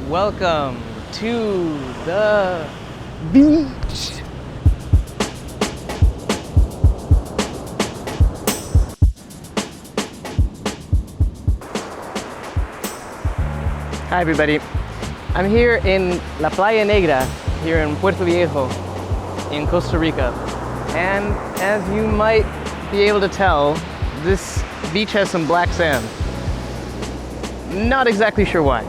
Welcome to the beach. Hi everybody. I'm here in La Playa Negra, here in Puerto Viejo, in Costa Rica. And as you might be able to tell, this beach has some black sand. Not exactly sure why,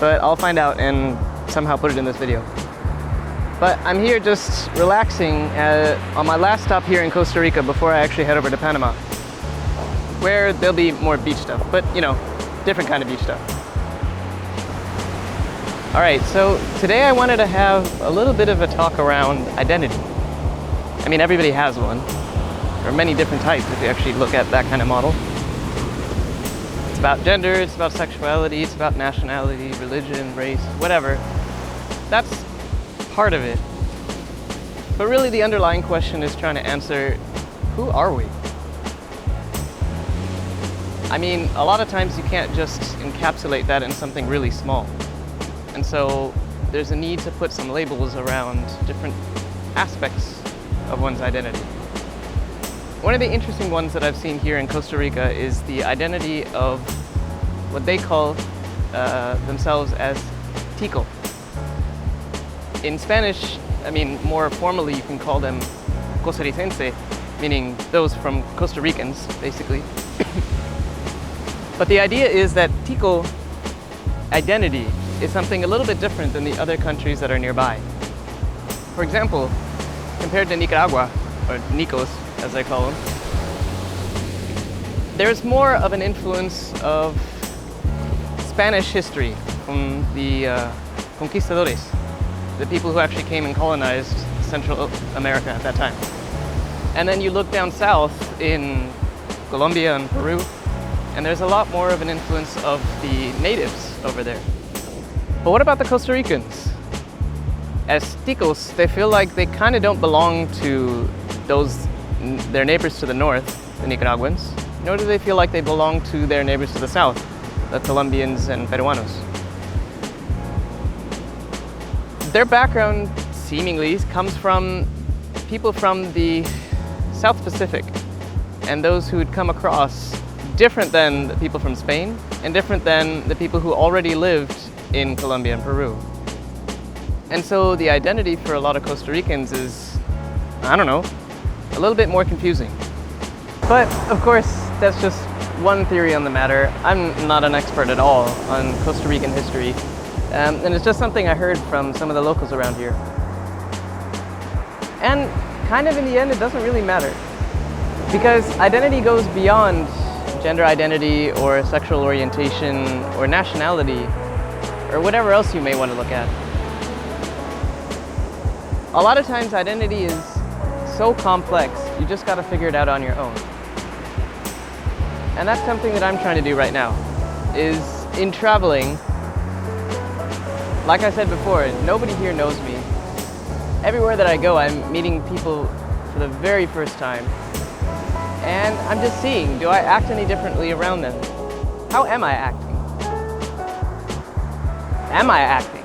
but I'll find out and somehow put it in this video. But I'm here just relaxing on my last stop here in Costa Rica before I actually head over to Panama, where there'll be more beach stuff, but you know, different kind of beach stuff. All right, so today I wanted to have a little bit of a talk around identity. I mean, everybody has one. There are many different types if you actually look at that kind of model. It's about gender, it's about sexuality, it's about nationality, religion, race, whatever. That's part of it. But really the underlying question is trying to answer, who are we? I mean, a lot of times you can't just encapsulate that in something really small. And so there's a need to put some labels around different aspects of one's identity. One of the interesting ones that I've seen here in Costa Rica is the identity of what they call themselves as Tico. In Spanish, I mean, more formally you can call them Costarricense, meaning those from Costa Ricans, basically. But the idea is that Tico identity is something a little bit different than the other countries that are nearby. For example, compared to Nicaragua, or Nicos as I call them, there's more of an influence of Spanish history from the conquistadores, the people who actually came and colonized Central America at that time. And then you look down south in Colombia and Peru, and there's a lot more of an influence of the natives over there. But what about the Costa Ricans? As Ticos, they feel like they kind of don't belong to their neighbors to the north, the Nicaraguans, nor do they feel like they belong to their neighbors to the south, the Colombians and Peruanos. Their background seemingly comes from people from the South Pacific, and those who had come across different than the people from Spain and different than the people who already lived in Colombia and Peru. And so the identity for a lot of Costa Ricans is, I don't know, a little bit more confusing. But of course, that's just one theory on the matter. I'm not an expert at all on Costa Rican history. And it's just something I heard from some of the locals around here. And kind of in the end, it doesn't really matter. Because identity goes beyond gender identity or sexual orientation or nationality or whatever else you may want to look at. A lot of times identity is so complex, you just got to figure it out on your own. And that's something that I'm trying to do right now, is in traveling, like I said before, nobody here knows me. Everywhere that I go, I'm meeting people for the very first time. And I'm just seeing, do I act any differently around them? How am I acting? Am I acting?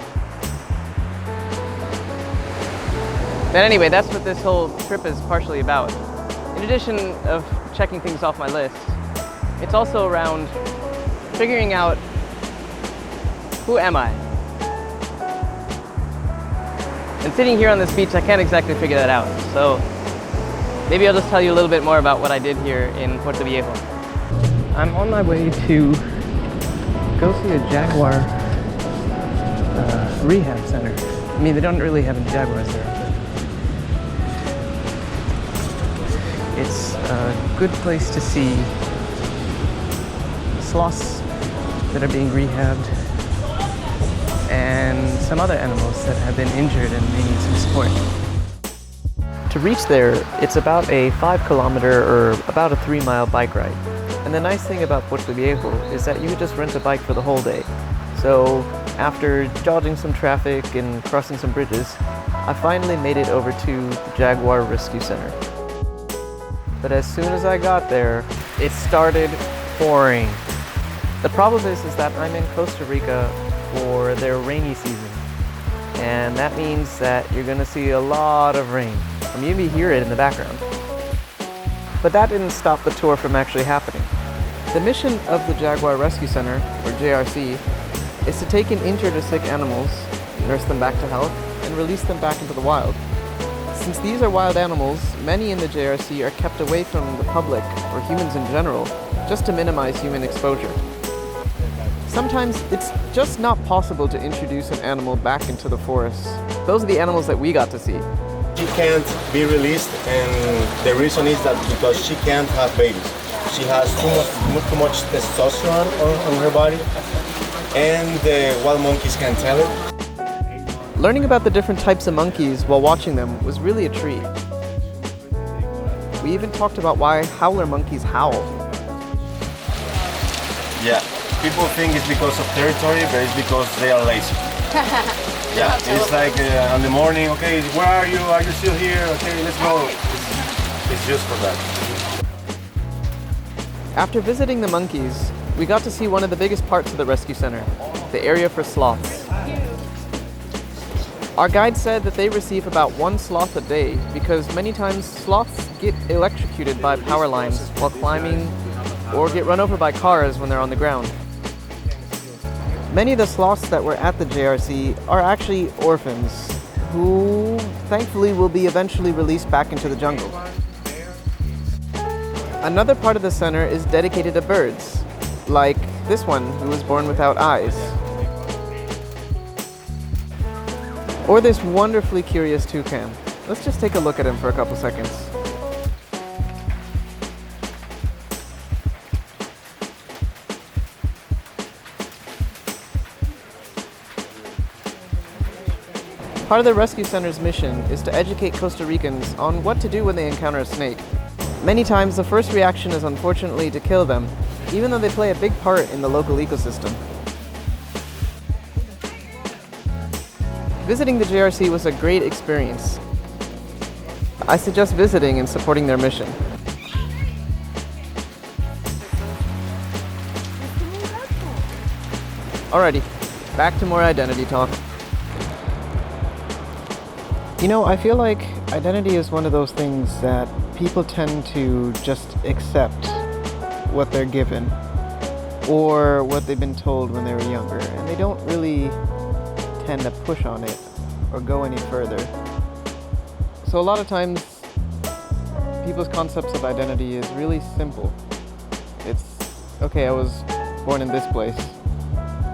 But anyway, that's what this whole trip is partially about. In addition of checking things off my list, it's also around figuring out, who am I? And sitting here on this beach, I can't exactly figure that out. So maybe I'll just tell you a little bit more about what I did here in Puerto Viejo. I'm on my way to go see a Jaguar rehab center. I mean, they don't really have any Jaguars there, but it's a good place to see sloths that are being rehabbed and some other animals that have been injured and they need some support. To reach there, it's about a 5-kilometer or about a 3-mile bike ride. And the nice thing about Puerto Viejo is that you could just rent a bike for the whole day. So after dodging some traffic and crossing some bridges, I finally made it over to the Jaguar Rescue Center. But as soon as I got there, it started pouring. The problem is that I'm in Costa Rica for their rainy season. And that means that you're going to see a lot of rain. Or maybe hear it in the background. But that didn't stop the tour from actually happening. The mission of the Jaguar Rescue Center, or JRC, is to take and injured or sick animals, nurse them back to health, and release them back into the wild. Since these are wild animals, many in the JRC are kept away from the public, or humans in general, just to minimize human exposure. Sometimes it's just not possible to introduce an animal back into the forest. Those are the animals that we got to see. She can't be released, and the reason is that because she can't have babies. She has too much testosterone on her body, and the wild monkeys can tell it. Learning about the different types of monkeys while watching them was really a treat. We even talked about why howler monkeys howl. Yeah, people think it's because of territory, but it's because they are lazy. Yeah, it's like in the morning, okay, where are you? Are you still here? Okay, let's go. It's just for that. After visiting the monkeys, we got to see one of the biggest parts of the rescue center, the area for sloths. Our guide said that they receive about 1 sloth a day because many times sloths get electrocuted by power lines while climbing or get run over by cars when they're on the ground. Many of the sloths that were at the JRC are actually orphans who thankfully will be eventually released back into the jungle. Another part of the center is dedicated to birds, like this one who was born without eyes. Or this wonderfully curious toucan. Let's just take a look at him for a couple seconds. Part of the Rescue Center's mission is to educate Costa Ricans on what to do when they encounter a snake. Many times the first reaction is unfortunately to kill them, even though they play a big part in the local ecosystem. Visiting the JRC was a great experience. I suggest visiting and supporting their mission. Alrighty, back to more identity talk. You know, I feel like identity is one of those things that people tend to just accept what they're given or what they've been told when they were younger, and they don't really tend to push on it or go any further. So a lot of times people's concepts of identity is really simple. It's, okay, I was born in this place,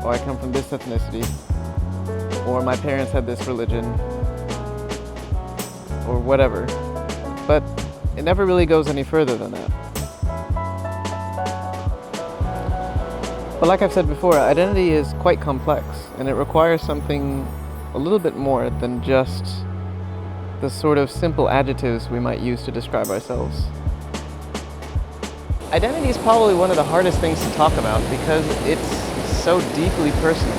or I come from this ethnicity, or my parents had this religion, or whatever. But it never really goes any further than that. But like I've said before, identity is quite complex, and it requires something a little bit more than just the sort of simple adjectives we might use to describe ourselves. Identity is probably one of the hardest things to talk about because it's so deeply personal.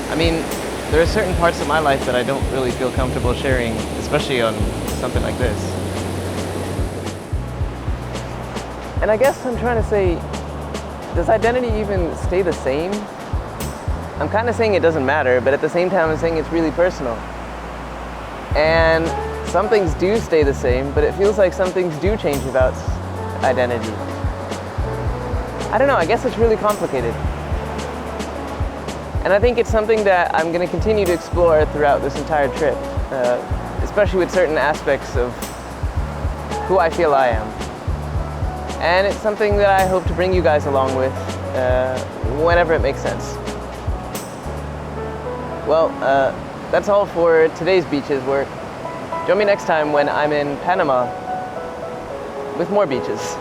I mean, there are certain parts of my life that I don't really feel comfortable sharing, especially on something like this. And I guess I'm trying to say, does identity even stay the same? I'm kind of saying it doesn't matter, but at the same time I'm saying it's really personal. And some things do stay the same, but it feels like some things do change about identity. I don't know, I guess it's really complicated. And I think it's something that I'm going to continue to explore throughout this entire trip, especially with certain aspects of who I feel I am. And it's something that I hope to bring you guys along with whenever it makes sense. Well, that's all for today's beaches work. Join me next time when I'm in Panama with more beaches.